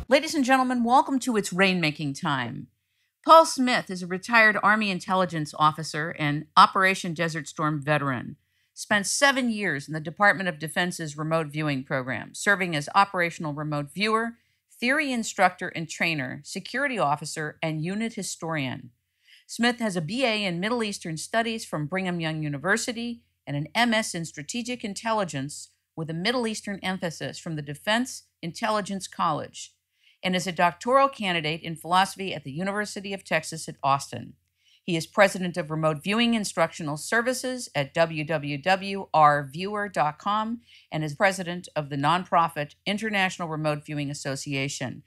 Ladies and gentlemen, welcome to It's Rainmaking Time. Paul Smith is a retired Army intelligence officer and Operation Desert Storm veteran. Spent 7 years in the Department of Defense's remote viewing program, serving as operational remote viewer, theory instructor and trainer, security officer, and unit historian. Smith has a BA in Middle Eastern Studies from Brigham Young University and an MS in Strategic Intelligence with a Middle Eastern emphasis from the Defense Intelligence College, and is a doctoral candidate in philosophy at the University of Texas at Austin. He is president of Remote Viewing Instructional Services at www.rviewer.com and is president of the nonprofit International Remote Viewing Association.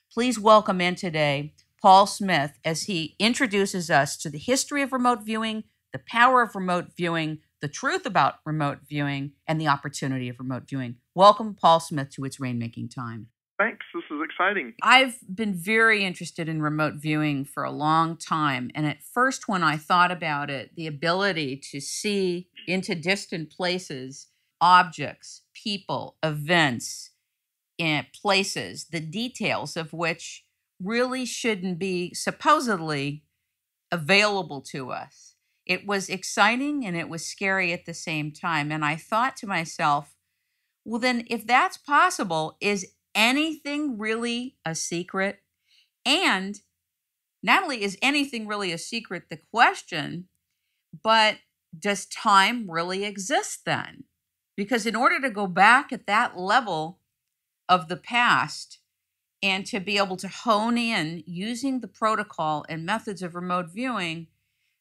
Please welcome in today Paul Smith as he introduces us to the history of remote viewing, the power of remote viewing, the truth about remote viewing, and the opportunity of remote viewing. Welcome, Paul Smith, to It's Rainmaking Time. Thanks. This is exciting. I've been very interested in remote viewing for a long time. And at first, when I thought about it, the ability to see into distant places, objects, people, events, and places, the details of which really shouldn't be supposedly available to us. It was exciting and it was scary at the same time. And I thought to myself, well, then if that's possible, is anything really a secret? And not only is anything really a secret, the question, but does time really exist then? Because in order to go back at that level of the past and to be able to hone in using the protocol and methods of remote viewing,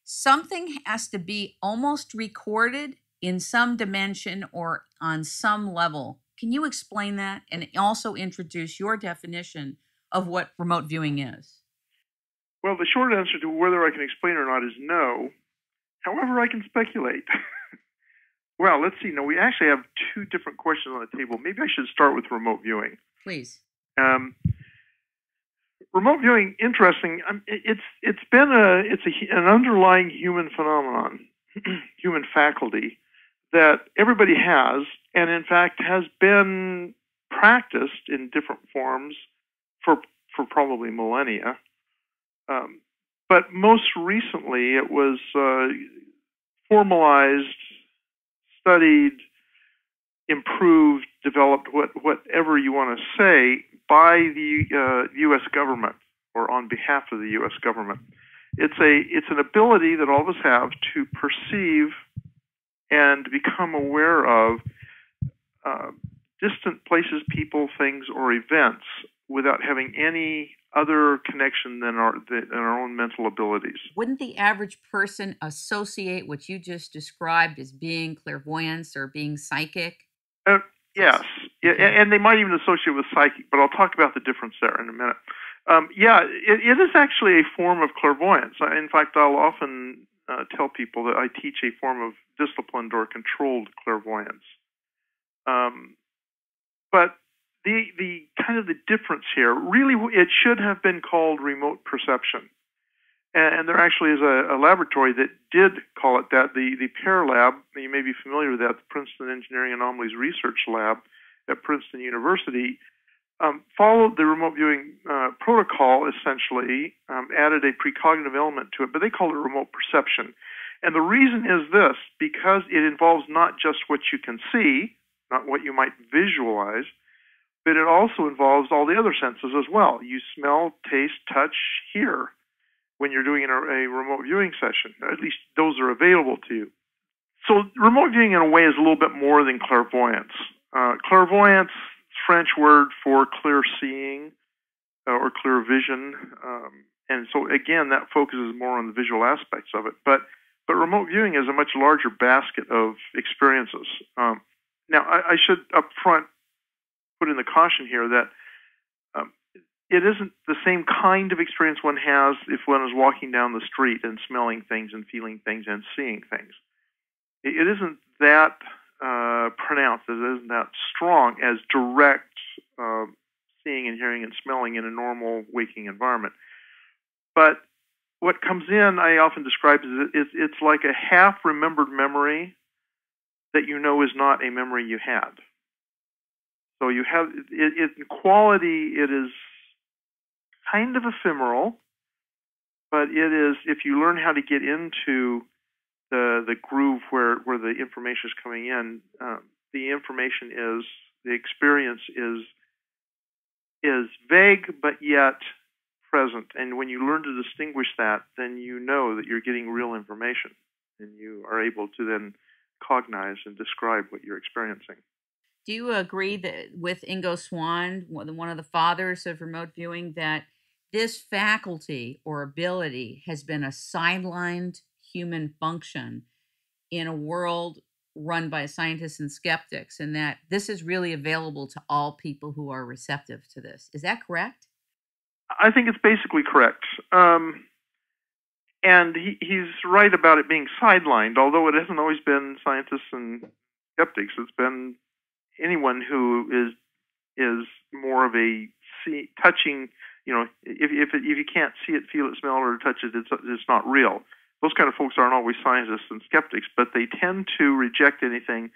something has to be almost recorded in some dimension or on some level. Can you explain that and also introduce your definition of what remote viewing is? Well, the short answer to whether I can explain or not is no. However, I can speculate. Well, let's see. No, we actually have two different questions on the table. Maybe I should start with remote viewing. Please. Remote viewing, interesting. It's been an underlying human phenomenon, human faculty that everybody has, and in fact has been practiced in different forms for probably millennia. But most recently it was formalized, studied, improved, developed, whatever you want to say, by the U.S. government or on behalf of the U.S. government. It's an ability that all of us have to perceive and become aware of distant places, people, things, or events without having any other connection than our own mental abilities. Wouldn't the average person associate what you just described as being clairvoyance or being psychic? Yes, and they might even associate with psychic, but I'll talk about the difference there in a minute. It is actually a form of clairvoyance. In fact, I'll often tell people that I teach a form of disciplined or controlled clairvoyance. But the kind of the difference here, really, it should have been called remote perception. And there actually is a laboratory that did call it that. The PAIR lab, you may be familiar with that, the Princeton Engineering Anomalies Research Lab at Princeton University, followed the remote viewing protocol, essentially, added a precognitive element to it, but they called it remote perception. And the reason is this, because it involves not just what you can see, not what you might visualize, but it also involves all the other senses as well. You smell, taste, touch, hear when you're doing a remote viewing session. At least those are available to you. So remote viewing, in a way, is a little bit more than clairvoyance. Clairvoyance, French word for clear seeing or clear vision. And so, again, that focuses more on the visual aspects of it. But remote viewing is a much larger basket of experiences. Now, I should up front put in the caution here that it isn't the same kind of experience one has if one is walking down the street and smelling things and feeling things and seeing things. It isn't that pronounced, it isn't that strong as direct seeing and hearing and smelling in a normal waking environment. But what comes in, I often describe as it's like a half-remembered memory that you know is not a memory you had. So you have, in quality, it is kind of ephemeral, but it is, if you learn how to get into the groove where the information is coming in, the experience is vague but yet present. And when you learn to distinguish that, then you know that you're getting real information, and you are able to then cognize and describe what you're experiencing. Do you agree that with Ingo Swann, one of the fathers of remote viewing, that this faculty or ability has been a sidelined human function in a world run by scientists and skeptics, and that this is really available to all people who are receptive to this? Is that correct? I think it's basically correct. And he's right about it being sidelined, although it hasn't always been scientists and skeptics. It's been anyone who is more of a touching. If you can't see it, feel it, smell it, or touch it, it's not real. Those kind of folks aren't always scientists and skeptics, but they tend to reject anything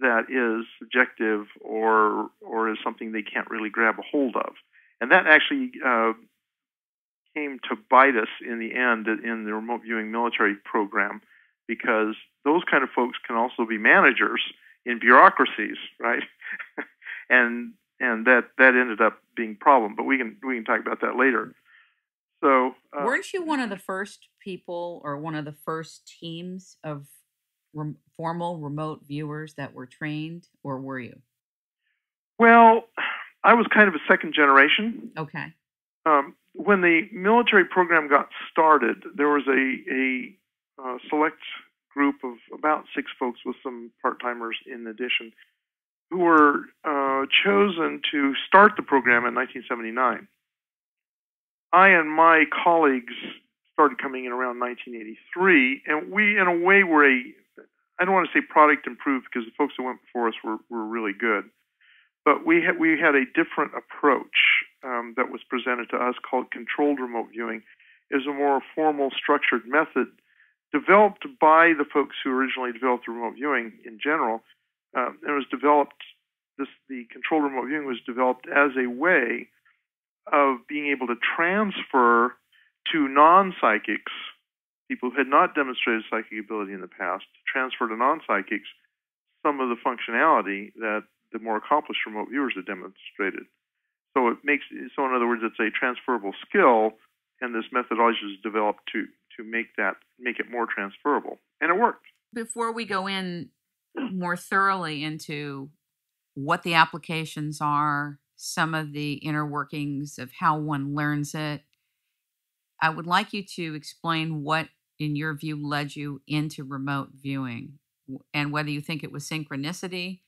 that is subjective or is something they can't really grab a hold of. And that actually came to bite us in the end in the remote viewing military program, because those kind of folks can also be managers in bureaucracies, right? and that ended up being a problem, but we can talk about that later. So weren't you one of the first people or one of the first teams of formal remote viewers that were trained, or were you? Well, I was kind of a second generation. Okay. When the military program got started, there was a select group of about 6 folks with some part-timers in addition who were chosen to start the program in 1979. I and my colleagues started coming in around 1983, and we, in a way, were I don't want to say product improved, because the folks that went before us were really good. But we had a different approach that was presented to us called controlled remote viewing. It was a more formal, structured method developed by the folks who originally developed remote viewing in general. It was developed, the controlled remote viewing was developed as a way of being able to transfer to non-psychics, people who had not demonstrated psychic ability in the past, to transfer to non-psychics some of the functionality that the more accomplished remote viewers have demonstrated. So in other words, it's a transferable skill, and this methodology is developed to make it more transferable, and it worked. Before we go in more thoroughly into what the applications are, some of the inner workings of how one learns it, I would like you to explain what, in your view, led you into remote viewing, and whether you think it was synchronicity,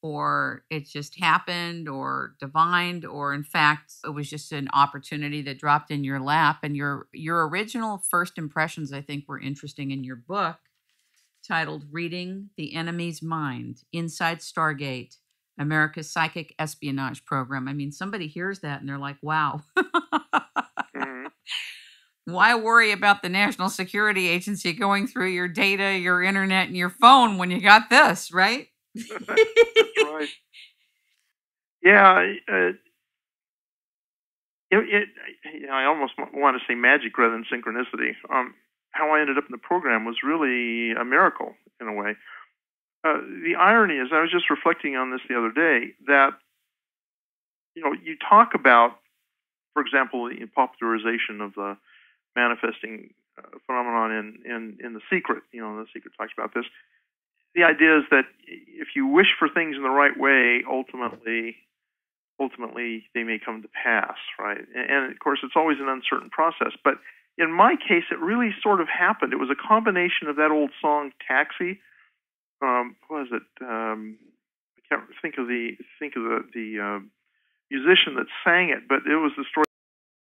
or it just happened, or divined, or in fact it was just an opportunity that dropped in your lap. And your original first impressions, I think, were interesting in your book titled Reading the Enemy's Mind, Inside Stargate, America's Psychic Espionage Program. I mean, somebody hears that and they're like, wow. Why worry about the National Security Agency going through your data, your internet, and your phone when you got this, right? That's right. Yeah, I almost want to say magic rather than synchronicity. How I ended up in the program was really a miracle in a way. The irony is, I was just reflecting on this the other day, that you talk about, for example, the popularization of the manifesting phenomenon in The Secret. The Secret talks about this. The idea is that if you wish for things in the right way, ultimately they may come to pass, right? And of course, it's always an uncertain process. But in my case, it really sort of happened. It was a combination of that old song "Taxi." What was it? I can't think of the musician that sang it, but it was the story